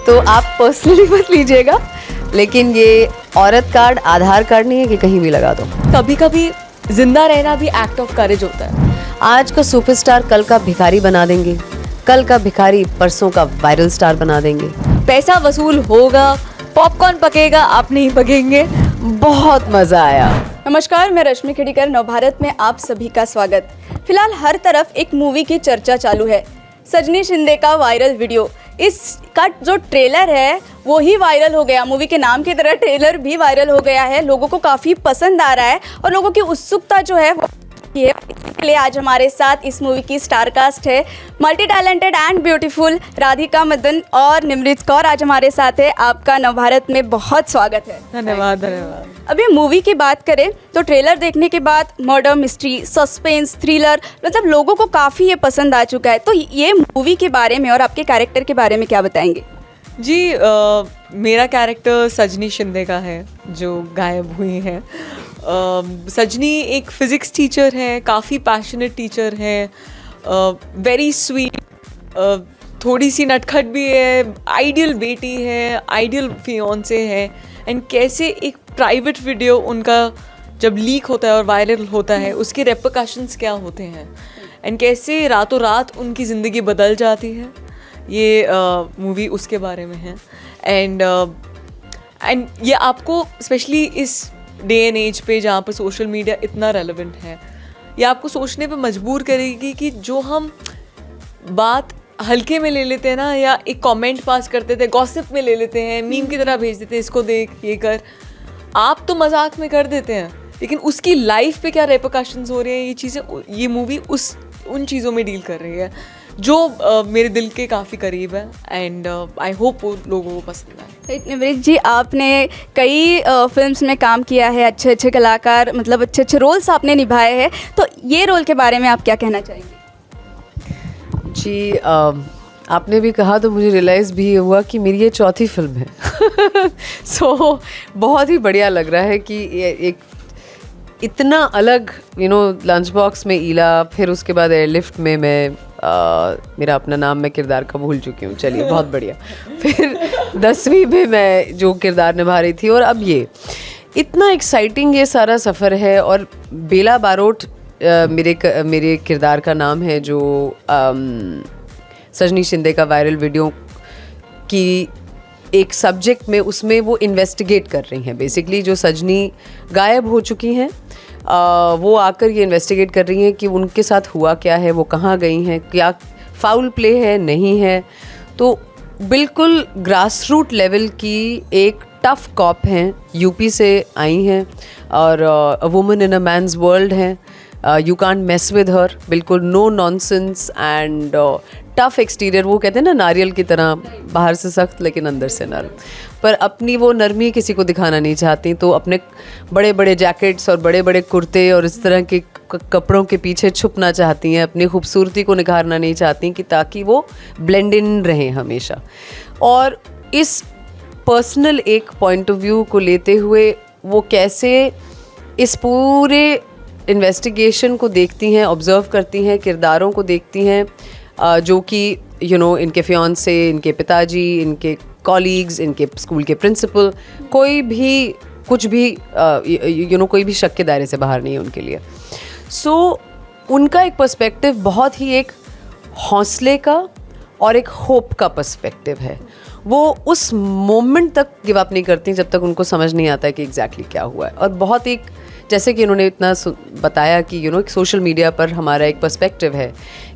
तो आप पर्सनली मत लीजिएगा, लेकिन ये औरत कार्ड आधार कार्ड नहीं है कि कहीं भी लगा दो। कभी कभी जिंदा रहना भी एक्ट ऑफ करेज होता है। आज का सुपरस्टार कल का भिखारी बना देंगे, कल का भिखारी परसों का वायरल स्टार बना देंगे। पैसा वसूल होगा, पॉपकॉर्न पकेगा, आप नहीं पकेंगे। बहुत मजा आया। नमस्कार, मैं रश्मि खिड़ीकर, नवभारत में आप सभी का स्वागत। फिलहाल हर तरफ एक मूवी की चर्चा चालू है, सजनी शिंदे का वायरल वीडियो। इसका जो ट्रेलर है वो ही वायरल हो गया, मूवी के नाम की तरह ट्रेलर भी वायरल हो गया है। लोगों को काफ़ी पसंद आ रहा है और लोगों की उत्सुकता जो है वो है। इसके लिए आज हमारे साथ इस मूवी की स्टार कास्ट है, multi talented and beautiful Radhika Madan और निमृत कौर आज हमारे साथ है। आपका नवभारत में बहुत स्वागत है। धन्यवाद धन्यवाद। अभी मूवी की बात करें तो ट्रेलर देखने के बाद मर्डर मिस्ट्री, सस्पेंस, थ्रिलर, मतलब लोगों को काफ़ी ये पसंद आ चुका है। तो ये मूवी के बारे में और आपके कैरेक्टर के बारे में क्या बताएंगे? जी मेरा कैरेक्टर सजनी शिंदे का है जो गायब हुई है। सजनी एक फ़िज़िक्स टीचर है, काफ़ी पैशनेट टीचर है, वेरी स्वीट, थोड़ी सी नटखट भी है, आइडियल बेटी है, आइडियल फियांसे है। एंड कैसे एक प्राइवेट वीडियो उनका जब लीक होता है और वायरल होता है, उसके रेपरकशंस क्या होते हैं, एंड कैसे रातों रात उनकी ज़िंदगी बदल जाती है, ये मूवी उसके बारे में है। एंड ये आपको स्पेशली इस डे एंड एज पे जहाँ पर सोशल मीडिया इतना रेलेवेंट है, ये आपको सोचने पे मजबूर करेगी कि जो हम बात हल्के में ले लेते हैं ना, या एक कमेंट पास करते थे, गॉसिप में ले लेते हैं, मीम की तरह भेज देते हैं, इसको देख ये कर, आप तो मजाक में कर देते हैं, लेकिन उसकी लाइफ पे क्या रेपरकशंस हो रहे हैं, ये चीज़ें, ये मूवी उन चीज़ों में डील कर रही है जो मेरे दिल के काफ़ी करीब है। एंड आई होप वो लोगों को पसंद आए। निमृत जी, आपने कई फिल्म्स में काम किया है, अच्छे अच्छे कलाकार, मतलब अच्छे अच्छे रोल्स आपने निभाए हैं, तो ये रोल के बारे में आप क्या कहना चाहेंगे? जी आपने भी कहा तो मुझे रियलाइज़ भी ये हुआ कि मेरी ये चौथी फिल्म है। सो बहुत ही बढ़िया लग रहा है कि ये एक इतना अलग लंच बॉक्स में ईला, फिर उसके बाद एयरलिफ्ट में मैं मेरा अपना नाम मैं किरदार का भूल चुकी हूँ, चलिए बहुत बढ़िया। फिर 10वीं में मैं जो किरदार निभा रही थी, और अब ये इतना एक्साइटिंग ये सारा सफ़र है। और बेला बारोट मेरे किरदार का नाम है, जो सजनी शिंदे का वायरल वीडियो की एक सब्जेक्ट में, उसमें वो इन्वेस्टिगेट कर रही हैं। बेसिकली जो सजनी गायब हो चुकी हैं, वो आकर ये इन्वेस्टिगेट कर रही हैं कि उनके साथ हुआ क्या है, वो कहाँ गई हैं, क्या फाउल प्ले है, नहीं है। तो बिल्कुल ग्रास रूट लेवल की एक टफ कॉप हैं, यूपी से आई हैं, और a woman in a man's world हैं। You can't mess with her, बिल्कुल no nonsense and tough exterior. वो कहते हैं ना, नारियल की तरह बाहर से सख्त लेकिन अंदर से नरम, पर अपनी वो नरमी किसी को दिखाना नहीं चाहती। तो अपने बड़े बड़े जैकेट्स और बड़े बड़े कुर्ते और इस तरह के कपड़ों के पीछे छुपना चाहती हैं, अपनी खूबसूरती को निखारना नहीं चाहती, कि ताकि वो ब्लेंड इन रहें हमेशा। और इस पर्सनल एक पॉइंट ऑफ व्यू को लेते हुए वो कैसे इस पूरे इन्वेस्टिगेशन को देखती हैं, ऑब्ज़र्व करती हैं, किरदारों को देखती हैं, जो कि इनके फियांसे, इनके पिताजी, इनके कॉलीग्स, इनके स्कूल के प्रिंसिपल, कोई भी कुछ भी कोई भी शक के दायरे से बाहर नहीं है उनके लिए। सो उनका एक पर्सपेक्टिव बहुत ही एक हौसले का और एक होप का पर्सपेक्टिव है। वो उस मोमेंट तक गिव अप नहीं करती जब तक उनको समझ नहीं आता है कि एग्जैक्टली क्या हुआ है। और बहुत एक, जैसे कि उन्होंने इतना बताया कि सोशल मीडिया पर हमारा एक पर्सपेक्टिव है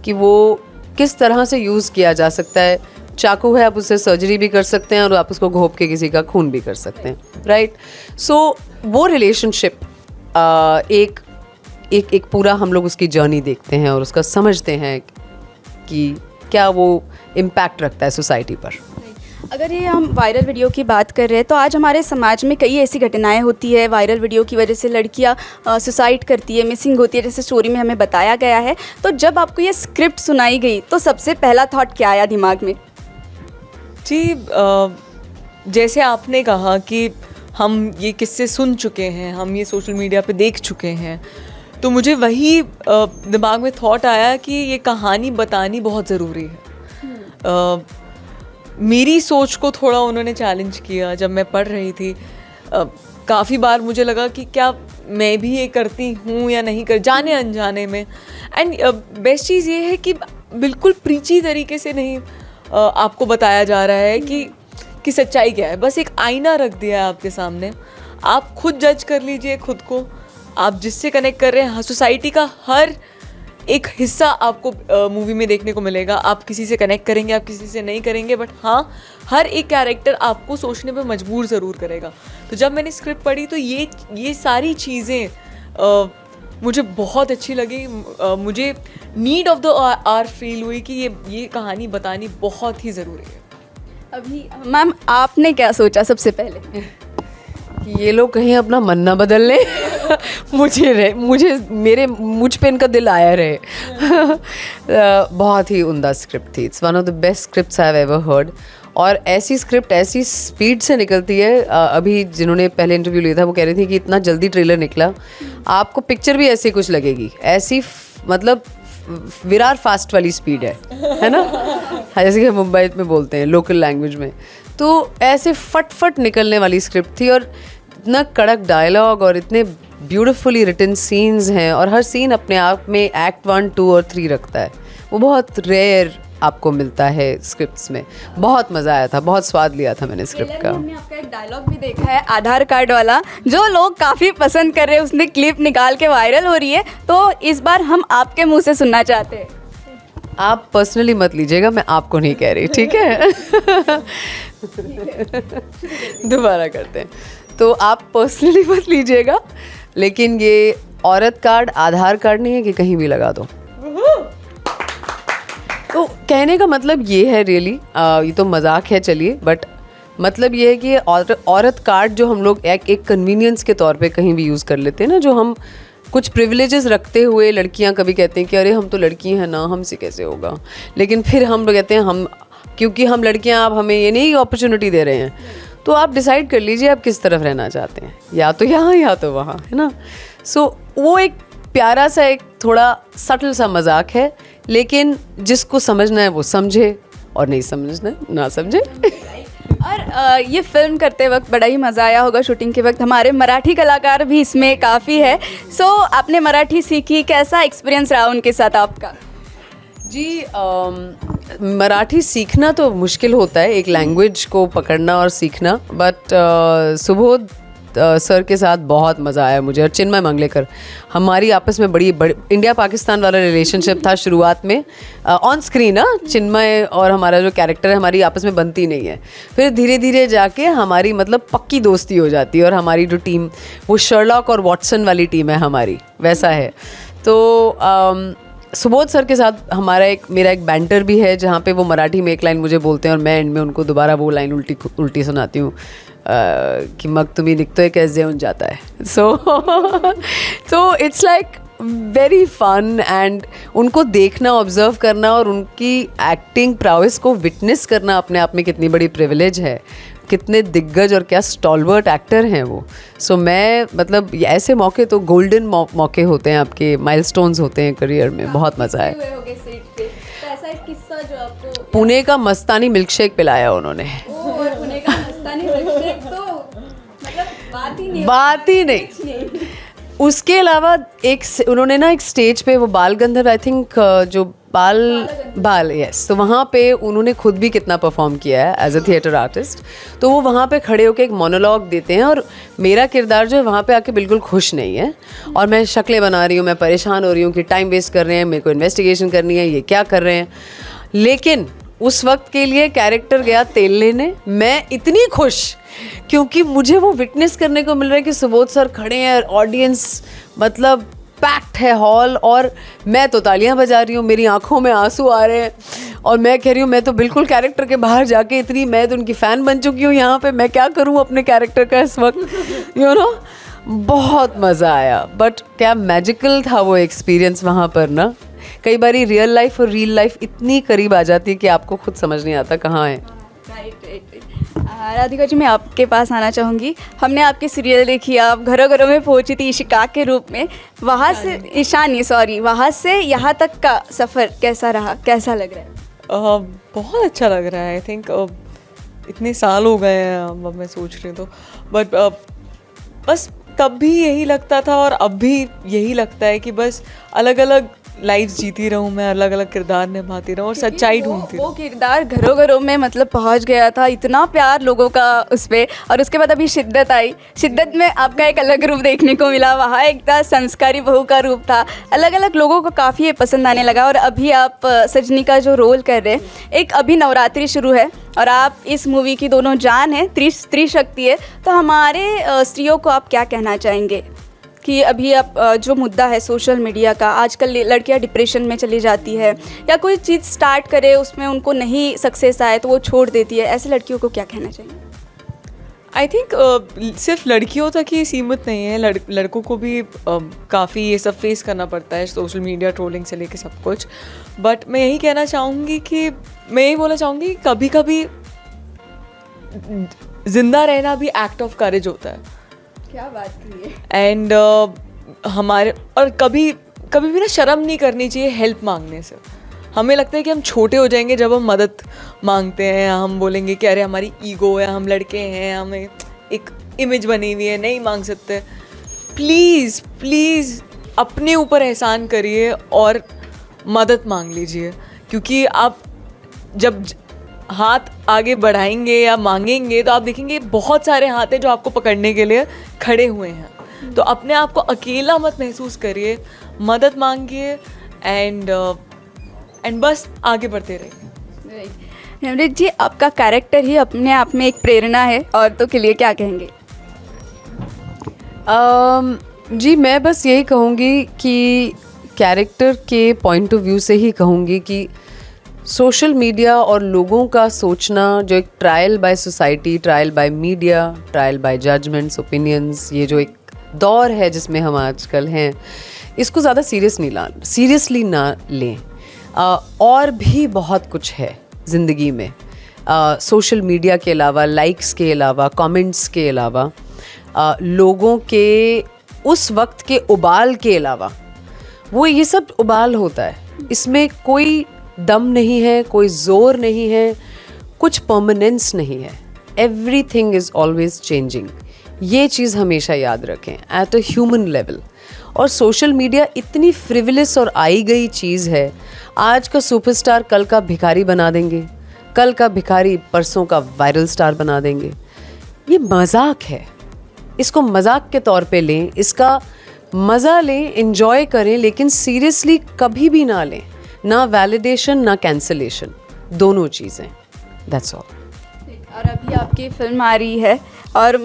कि वो किस तरह से यूज़ किया जा सकता है। चाकू है, आप उससे सर्जरी भी कर सकते हैं, और आप उसको घोंप के किसी का खून भी कर सकते हैं, राइट। सो वो रिलेशनशिप एक पूरा हम लोग उसकी जर्नी देखते हैं और उसका समझते हैं कि क्या वो इम्पैक्ट रखता है सोसाइटी पर। अगर ये हम वायरल वीडियो की बात कर रहे हैं, तो आज हमारे समाज में कई ऐसी घटनाएं होती है, वायरल वीडियो की वजह से लड़कियां सुसाइड करती है, मिसिंग होती है, जैसे स्टोरी में हमें बताया गया है। तो जब आपको ये स्क्रिप्ट सुनाई गई तो सबसे पहला थॉट क्या आया दिमाग में? जी जैसे आपने कहा कि हम ये किस्से सुन चुके हैं, हम ये सोशल मीडिया पे देख चुके हैं, तो मुझे वही दिमाग में थॉट आया कि ये कहानी बतानी बहुत ज़रूरी है। मेरी सोच को थोड़ा उन्होंने चैलेंज किया जब मैं पढ़ रही थी। काफ़ी बार मुझे लगा कि क्या मैं भी ये करती हूँ या नहीं कर, जाने अनजाने में। एंड बेस्ट चीज़ ये है कि बिल्कुल प्रीची तरीके से नहीं आपको बताया जा रहा है कि सच्चाई क्या है। बस एक आईना रख दिया है आपके सामने, आप खुद जज कर लीजिए खुद को। आप जिससे कनेक्ट कर रहे हैं, सोसाइटी का हर एक हिस्सा आपको मूवी में देखने को मिलेगा। आप किसी से कनेक्ट करेंगे, आप किसी से नहीं करेंगे, बट हाँ, हर एक कैरेक्टर आपको सोचने पे मजबूर ज़रूर करेगा। तो जब मैंने स्क्रिप्ट पढ़ी तो ये सारी चीज़ें मुझे बहुत अच्छी लगी। मुझे need of the hour feel हुई कि ये कहानी बतानी बहुत ही ज़रूरी है। अभी मैम आपने क्या सोचा सबसे पहले? कि ये लोग कहीं अपना मन ना बदल लें। मुझ पे इनका दिल आया रहे। बहुत ही उम्दा स्क्रिप्ट थी। It's one of the best scripts I have ever heard. और ऐसी स्क्रिप्ट ऐसी स्पीड से निकलती है। अभी जिन्होंने पहले इंटरव्यू लिया था वो कह रही थी कि इतना जल्दी ट्रेलर निकला, आपको पिक्चर भी ऐसी कुछ लगेगी। ऐसी मतलब विरार फास्ट वाली स्पीड है ना, जैसे कि मुंबई में बोलते हैं लोकल लैंग्वेज में। तो ऐसे फट निकलने वाली स्क्रिप्ट थी और इतना कड़क डायलॉग और इतने ब्यूटीफुली रिटन सीन्स हैं और हर सीन अपने आप में एक्ट 1, 2 और 3 रखता है। वो बहुत रेयर आपको मिलता है स्क्रिप्ट्स में। बहुत मज़ा आया था, बहुत स्वाद लिया था मैंने स्क्रिप्ट का। हमने आपका एक डायलॉग भी देखा है आधार कार्ड वाला, जो लोग काफ़ी पसंद कर रहे हैं, उसने क्लिप निकाल के वायरल हो रही है, तो इस बार हम आपके मुंह से सुनना चाहते हैं। आप पर्सनली मत लीजिएगा, मैं आपको नहीं कह रही, ठीक है? दोबारा करते हैं। तो आप पर्सनली मत लीजिएगा, लेकिन ये औरत कार्ड आधार कार्ड नहीं है कि कहीं भी लगा दो। तो कहने का मतलब ये है रियली, ये तो मजाक है चलिए, बट मतलब ये है कि औरत कार्ड जो हम लोग एक कन्वीनियंस के तौर पे कहीं भी यूज़ कर लेते हैं ना, जो हम कुछ प्रिविलेजेस रखते हुए लड़कियां कभी कहते हैं कि अरे हम तो लड़की हैं ना, हमसे कैसे होगा। लेकिन फिर हम लोग कहते हैं हम क्योंकि हम लड़कियां, आप हमें ये नहीं अपॉर्चुनिटी दे रहे हैं। तो आप डिसाइड कर लीजिए आप किस तरफ रहना चाहते हैं, या तो यहाँ या तो वहाँ, है ना। सो वो एक प्यारा सा एक थोड़ा सटल सा मजाक है, लेकिन जिसको समझना है वो समझे और नहीं समझना है ना समझे। और ये फिल्म करते वक्त बड़ा ही मज़ा आया होगा शूटिंग के वक्त। हमारे मराठी कलाकार भी इसमें काफ़ी है। सो आपने मराठी सीखी, कैसा एक्सपीरियंस रहा उनके साथ आपका? जी मराठी सीखना तो मुश्किल होता है, एक लैंग्वेज को पकड़ना और सीखना, बट सुबोध सर के साथ बहुत मज़ा आया मुझे। और चिन्मय मंगलेकर, हमारी आपस में बड़ी इंडिया पाकिस्तान वाला रिलेशनशिप था शुरुआत में ऑन स्क्रीन। चिन्मय और हमारा जो कैरेक्टर है हमारी आपस में बनती नहीं है, फिर धीरे धीरे जाके हमारी मतलब पक्की दोस्ती हो जाती है। और हमारी जो टीम वो शर्लॉक और वॉटसन वाली टीम है हमारी, वैसा है। तो सुबोध सर के साथ मेरा एक बैंटर भी है, जहाँ पे वो मराठी में एक लाइन मुझे बोलते हैं और मैं एंड में उनको दोबारा वो लाइन उल्टी सुनाती हूँ कि मग तुम्ही निघतोय कैसे उन जाता है। So it's like very fun, and उनको देखना, ऑब्जर्व करना और उनकी एक्टिंग प्रॉविस को विटनेस करना अपने आप में कितनी बड़ी प्रिविलेज है। कितने दिग्गज और क्या स्टॉलवर्ट एक्टर हैं वो। सो मैं मतलब ऐसे मौके तो गोल्डन मौके होते हैं, आपके माइलस्टोन्स होते हैं करियर में। बहुत मज़ा आया। पुणे का मस्तानी मिल्कशेक पिलाया उन्होंने। पुणे का मस्तानी मिल्कशेक तो मतलब बात ही नहीं। उसके अलावा उन्होंने ना एक स्टेज पे वो बाल गंधर्व, आई थिंक जो बाल यस, तो वहाँ पे उन्होंने खुद भी कितना परफॉर्म किया है एज अ थिएटर आर्टिस्ट। तो वो वहाँ पे खड़े होकर एक मोनोलॉग देते हैं और मेरा किरदार जो है वहाँ पे आके बिल्कुल खुश नहीं है और मैं शक्लें बना रही हूँ, मैं परेशान हो रही हूँ कि टाइम वेस्ट कर रहे हैं, मेरे को इन्वेस्टिगेशन करनी है, ये क्या कर रहे हैं। लेकिन उस वक्त के लिए कैरेक्टर गया तेल लेने, मैं इतनी खुश क्योंकि मुझे वो विटनेस करने को मिल रहा है कि सुबोध सर खड़े हैं, ऑडियंस मतलब पैक्ड है हॉल, और मैं तो तालियां बजा रही हूँ, मेरी आंखों में आंसू आ रहे हैं और मैं कह रही हूँ मैं तो बिल्कुल कैरेक्टर के बाहर जाके इतनी, मैं तो उनकी फ़ैन बन चुकी हूँ यहाँ पे, मैं क्या करूँ अपने कैरेक्टर का इस वक्त, यू नो। बहुत मज़ा आया, बट क्या मैजिकल था वो एक्सपीरियंस वहाँ पर ना। कई बार रियल लाइफ और रियल लाइफ इतनी करीब आ जाती है कि आपको खुद समझ नहीं आता कहाँ है। राधिका जी, मैं आपके पास आना चाहूँगी। हमने आपकी सीरियल देखी, आप घरों घरों में पहुँची थी इशिका के रूप में, वहाँ से ईशानी वहाँ से यहाँ तक का सफ़र कैसा रहा, कैसा लग रहा है? बहुत अच्छा लग रहा है। आई थिंक इतने साल हो गए हैं अब मैं सोच रही हूँ तो, बट बस तब भी यही लगता था और अब भी यही लगता है कि बस अलग अलग लाइफ जीती रहूँ मैं, अलग अलग किरदार निभाती रहूँ और सच्चाई ढूंढती वो रहूँ। किरदार घरों घरों में मतलब पहुंच गया था, इतना प्यार लोगों का उस पर। और उसके बाद अभी शिद्दत आई, शिद्दत में आपका एक अलग रूप देखने को मिला, वहाँ एक था संस्कारी बहू का रूप था, अलग अलग लोगों को काफ़ी ये पसंद आने लगा। और अभी आप सजनी का जो रोल कर रहे हैं, एक अभी नवरात्रि शुरू है और आप इस मूवी की दोनों जान है, स्त्री शक्ति है, तो हमारे स्त्रियों को आप क्या कहना चाहेंगे कि अभी आप जो मुद्दा है सोशल मीडिया का, आजकल लड़कियां डिप्रेशन में चली जाती है या कोई चीज़ स्टार्ट करे उसमें उनको नहीं सक्सेस आए तो वो छोड़ देती है, ऐसे लड़कियों को क्या कहना चाहिए? आई थिंक सिर्फ लड़कियों तक ही सीमित नहीं है, लड़कों को भी काफ़ी ये सब फेस करना पड़ता है, सोशल मीडिया ट्रोलिंग से लेके सब कुछ। बट मैं यही कहना चाहूँगी कि मैं यही बोलना चाहूँगी कि कभी कभी जिंदा रहना भी एक्ट ऑफ करेज होता है। क्या बात है। एंड हमारे और कभी कभी भी ना शर्म नहीं करनी चाहिए हेल्प मांगने से। हमें लगता है कि हम छोटे हो जाएंगे जब हम मदद मांगते हैं, हम बोलेंगे कि अरे हमारी ईगो है, हम लड़के हैं, हमें एक इमेज बनी हुई है, नहीं मांग सकते। प्लीज़ प्लीज़ अपने ऊपर एहसान करिए और मदद मांग लीजिए, क्योंकि आप जब हाथ आगे बढ़ाएंगे या मांगेंगे तो आप देखेंगे बहुत सारे हाथ हैं जो आपको पकड़ने के लिए खड़े हुए हैं। तो अपने आप को अकेला मत महसूस करिए, मदद मांगिए एंड बस आगे बढ़ते रहिए। हेमरेट जी, आपका कैरेक्टर ही अपने आप में एक प्रेरणा है, औरतों के लिए क्या कहेंगे? जी मैं बस यही कहूँगी कि कैरेक्टर के पॉइंट ऑफ व्यू से ही कहूँगी कि सोशल मीडिया और लोगों का सोचना जो एक trial by society, trial by media, trial by judgments, opinions, ये जो एक दौर है जिसमें हम आजकल हैं, इसको ज़्यादा सीरियसली ना लें। और भी बहुत कुछ है ज़िंदगी में, सोशल मीडिया के अलावा, लाइक्स के अलावा, कमेंट्स के अलावा, लोगों के उस वक्त के उबाल के अलावा, वो ये सब उबाल होता है, इसमें कोई दम नहीं है, कोई ज़ोर नहीं है, कुछ परमानेंस नहीं है। एवरीथिंग इज़ ऑलवेज चेंजिंग, ये चीज़ हमेशा याद रखें एट अ ह्यूमन लेवल। और सोशल मीडिया इतनी फ्रिवलेस और आई गई चीज़ है, आज का सुपरस्टार कल का भिखारी बना देंगे, कल का भिखारी परसों का वायरल स्टार बना देंगे। ये मजाक है, इसको मजाक के तौर पे लें, इसका मज़ा लें, एंजॉय करें, लेकिन सीरियसली कभी भी ना लें। ना वैलिडेशन ना कैंसलेशन, दोनों चीज़ें। That's all. और अभी आपकी फिल्म आ रही है और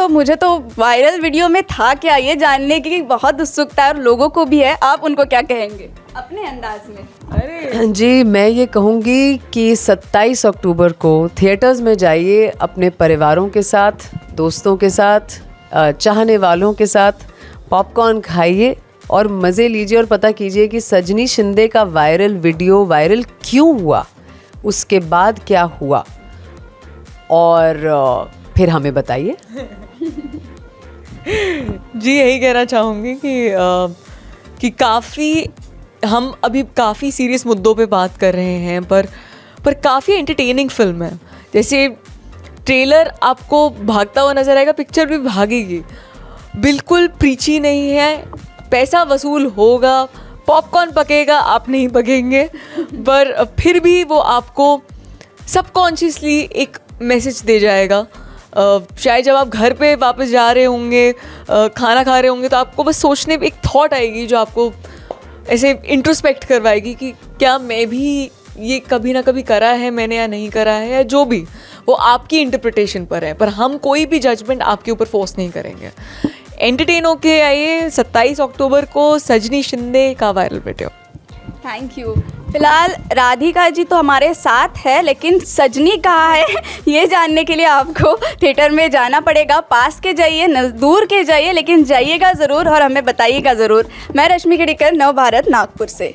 मुझे तो वायरल वीडियो में था क्या ये जानने की बहुत उत्सुकता है और लोगों को भी है, आप उनको क्या कहेंगे अपने अंदाज में? अरे जी मैं ये कहूँगी कि 27 अक्टूबर को थिएटर्स में जाइए, अपने परिवारों के साथ, दोस्तों के साथ, चाहने वालों के साथ, पॉपकॉर्न खाइए और मज़े लीजिए और पता कीजिए कि सजनी शिंदे का वायरल वीडियो वायरल क्यों हुआ, उसके बाद क्या हुआ, और फिर हमें बताइए। जी यही कहना चाहूँगी कि काफ़ी हम अभी काफ़ी सीरियस मुद्दों पे बात कर रहे हैं, पर काफ़ी एंटरटेनिंग फिल्म है। जैसे ट्रेलर आपको भागता हुआ नज़र आएगा, पिक्चर भी भागेगी, बिल्कुल प्रीची नहीं है, पैसा वसूल होगा, पॉपकॉर्न पकेगा, आप नहीं पकेंगे, पर फिर भी वो आपको सबकॉन्शियसली एक मैसेज दे जाएगा। शायद जब आप घर पे वापस जा रहे होंगे, खाना खा रहे होंगे, तो आपको बस सोचने पे एक थॉट आएगी जो आपको ऐसे इंट्रोस्पेक्ट करवाएगी कि क्या मैं भी ये कभी ना कभी करा है मैंने या नहीं करा है, या जो भी, वो आपकी इंटरप्रिटेशन पर है, पर हम कोई भी जजमेंट आपके ऊपर फोर्स नहीं करेंगे। एंटरटेन होके आइए 27 अक्टूबर को सजनी शिंदे का वायरल वीडियो। Thank you. फिलहाल राधिका जी तो हमारे साथ है, लेकिन सजनी कहाँ है ये जानने के लिए आपको थिएटर में जाना पड़ेगा। पास के जाइए, दूर के जाइए, लेकिन जाइएगा ज़रूर और हमें बताइएगा ज़रूर। मैं रश्मि खिड़ीकर, नव भारत नागपुर से।